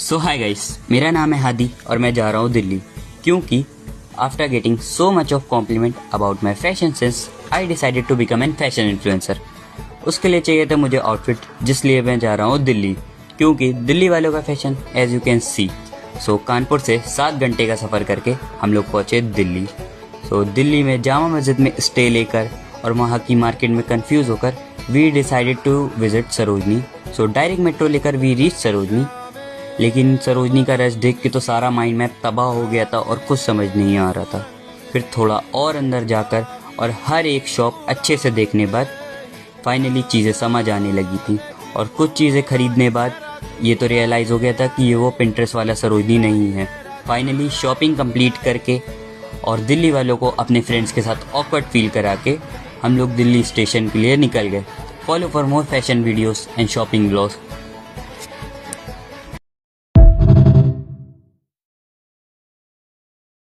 सो hi guys, मेरा नाम है हादी और मैं जा रहा हूँ दिल्ली क्योंकि after getting so much of compliment about my fashion sense I decided to become an fashion influencer. उसके लिए चाहिए था मुझे आउटफिट, जिसलिए मैं जा रहा हूँ दिल्ली क्योंकि दिल्ली वालों का fashion as you can see. So Kanpur से 7 घंटे का सफ़र करके हम लोग पहुँचे दिल्ली। सो दिल्ली में जामा मस्जिद में स्टे लेकर और वहाँ की मार्केट में कंफ्यूज होकर we decided to visit Sarojini. So direct metro लेकर वी रीच सरोजनी, लेकिन सरोजनी का रश देख के तो सारा माइंड मैप तबाह हो गया था और कुछ समझ नहीं आ रहा था। फिर थोड़ा और अंदर जाकर और हर एक शॉप अच्छे से देखने बाद फाइनली चीज़ें समझ आने लगी थी और कुछ चीज़ें खरीदने बाद ये तो रियलाइज़ हो गया था कि ये वो पिंटरेस्ट वाला सरोजनी नहीं है। फाइनली शॉपिंग कंप्लीट करके और दिल्ली वालों को अपने फ्रेंड्स के साथ ऑकवर्ड फील करा के हम लोग दिल्ली स्टेशन के लिए निकल गए। Follow for more fashion videos and shopping blogs.